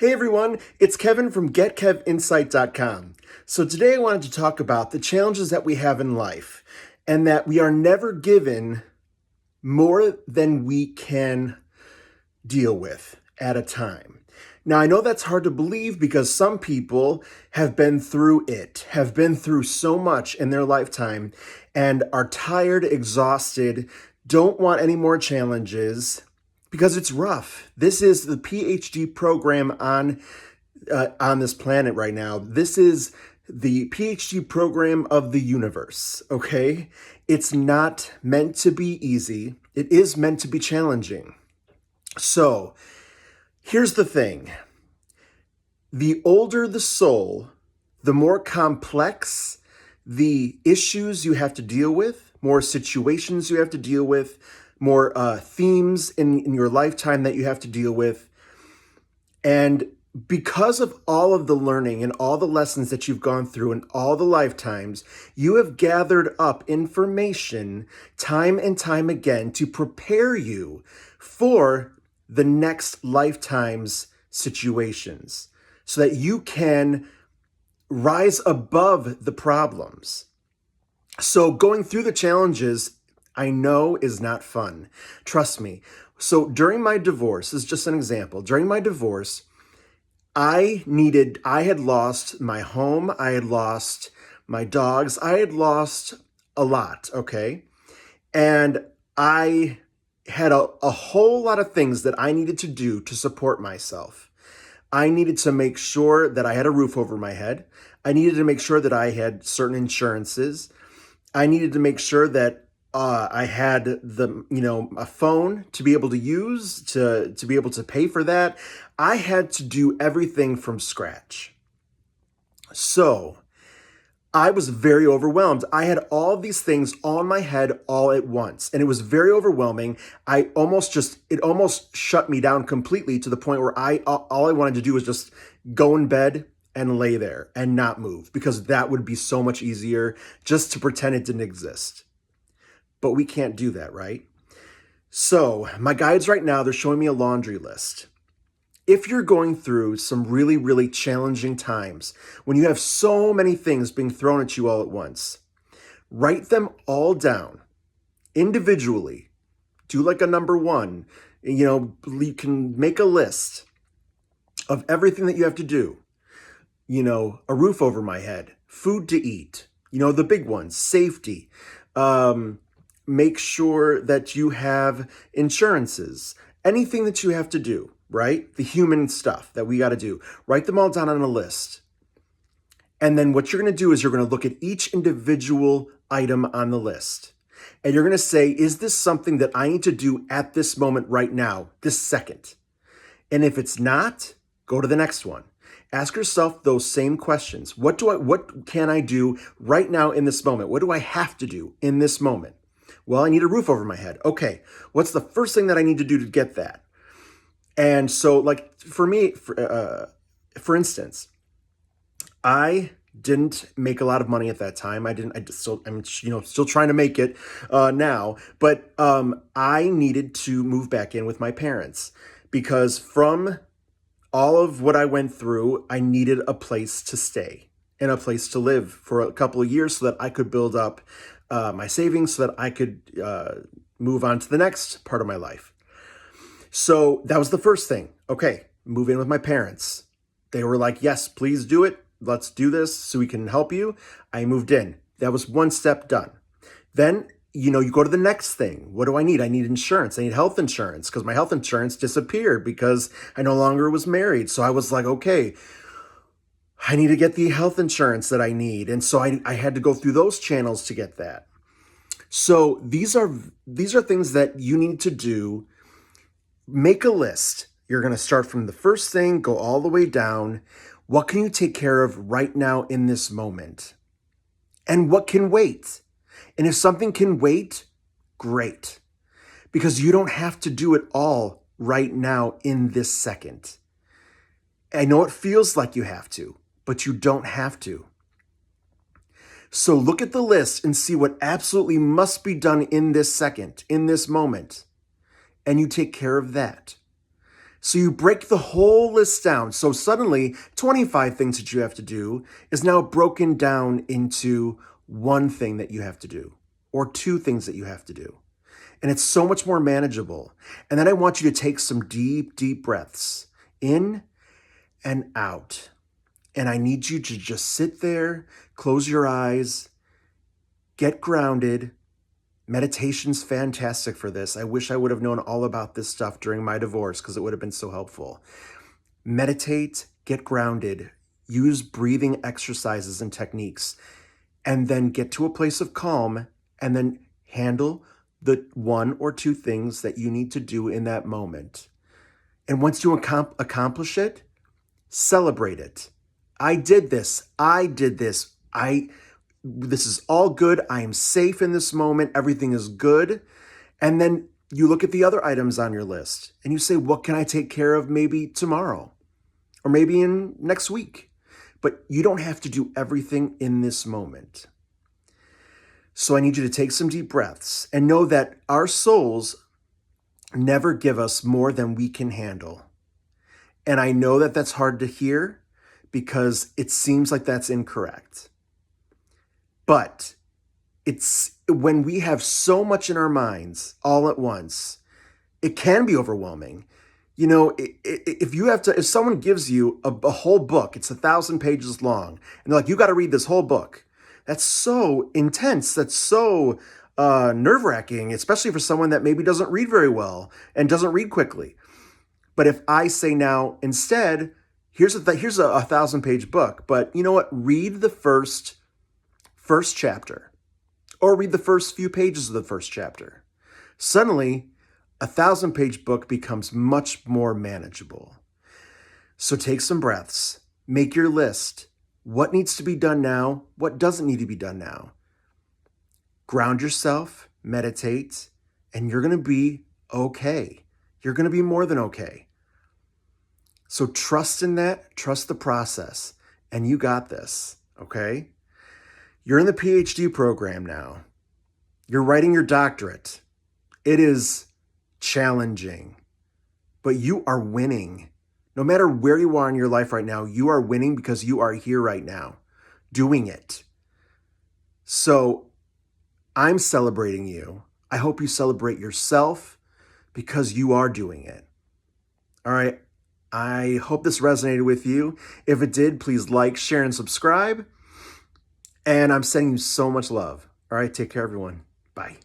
Hey everyone, it's Kevin from GetKevInsight.com. So today I wanted to talk about the challenges that we have in life and that we are never given more than we can deal with at a time. Now I know that's hard to believe because some people have been through it, have been through so much in their lifetime and are tired, exhausted, don't want any more challenges because it's rough. This is the PhD program on this planet right now. This is the PhD program of the universe, okay? It's not meant to be easy. It is meant to be challenging. So, here's the thing. The older the soul, the more complex the issues you have to deal with, more situations you have to deal with, more themes in your lifetime that you have to deal with. And because of all of the learning and all the lessons that you've gone through in all the lifetimes, you have gathered up information time and time again to prepare you for the next lifetime's situations so that you can rise above the problems. So going through the challenges, I know is not fun. Trust me. So during my divorce, this is just an example. During my divorce, I had lost my home. I had lost my dogs. I had lost a lot. Okay. And I had a whole lot of things that I needed to do to support myself. I needed to make sure that I had a roof over my head. I needed to make sure that I had certain insurances. I needed to make sure that I had a phone to be able to use to be able to pay for that. I had to do everything from scratch. So I was very overwhelmed. I had all these things on my head all at once, and it was very overwhelming. It almost shut me down completely to the point where all I wanted to do was just go in bed and lay there and not move, because that would be so much easier just to pretend it didn't exist. But we can't do that, right? So my guides right now, they're showing me a laundry list. If you're going through some really, really challenging times, when you have so many things being thrown at you all at once, write them all down individually. Do like a number one. You can make a list of everything that you have to do. A roof over my head, food to eat, the big ones, safety. Make sure that you have insurances, anything that you have to do, right? The human stuff that we got to do. Write them all down on a list. And then what you're going to do is you're going to look at each individual item on the list. And you're going to say, is this something that I need to do at this moment right now, this second? And if it's not, go to the next one. Ask yourself those same questions. What can I do right now in this moment? What do I have to do in this moment? Well, I need a roof over my head. Okay, what's the first thing that I need to do to get that? And so, like for me, for instance, I didn't make a lot of money at that time. I'm still trying to make it now. But I needed to move back in with my parents because from all of what I went through, I needed a place to stay and a place to live for a couple of years so that I could build up my savings so that I could move on to the next part of my life. So that was the first thing. Okay, move in with my parents. They were like, yes, please do it. Let's do this so we can help you. I moved in. That was one step done. Then you go to the next thing. What do I need? I need insurance. I need health insurance because my health insurance disappeared because I no longer was married. So I was like, okay, I need to get the health insurance that I need. And so I had to go through those channels to get that. So these are things that you need to do. Make a list. You're going to start from the first thing, go all the way down. What can you take care of right now in this moment? And what can wait? And if something can wait, great. Because you don't have to do it all right now in this second. I know it feels like you have to, but you don't have to. So look at the list and see what absolutely must be done in this second, in this moment. And you take care of that. So you break the whole list down. So suddenly 25 things that you have to do is now broken down into one thing that you have to do or two things that you have to do. And it's so much more manageable. And then I want you to take some deep, deep breaths in and out. And I need you to just sit there, close your eyes, get grounded. Meditation's fantastic for this. I wish I would have known all about this stuff during my divorce because it would have been so helpful. Meditate, get grounded, use breathing exercises and techniques, and then get to a place of calm and then handle the one or two things that you need to do in that moment. And once you accomplish it, celebrate it. I did this. This is all good. I am safe in this moment. Everything is good. And then you look at the other items on your list and you say, what can I take care of maybe tomorrow or maybe in next week? But you don't have to do everything in this moment. So I need you to take some deep breaths and know that our souls never give us more than we can handle. And I know that that's hard to hear because it seems like that's incorrect. But it's when we have so much in our minds all at once, it can be overwhelming. You know, if someone gives you a whole book, it's 1,000 pages long, and they're like, you got to read this whole book. That's so intense. That's so nerve-wracking, especially for someone that maybe doesn't read very well and doesn't read quickly. But if I say now, instead, here's a 1,000-page book, but you know what? Read the first chapter or read the first few pages of the first chapter. Suddenly, a 1,000-page book becomes much more manageable. So take some breaths, make your list. What needs to be done now? What doesn't need to be done now? Ground yourself, meditate, and you're going to be okay. You're going to be more than okay. So trust in that, trust the process, and you got this, okay? You're in the PhD program now. You're writing your doctorate. It is challenging, but you are winning. No matter where you are in your life right now, you are winning because you are here right now doing it. So I'm celebrating you. I hope you celebrate yourself because you are doing it. All right. I hope this resonated with you. If it did, please like, share, and subscribe. And I'm sending you so much love. All right. Take care, everyone. Bye.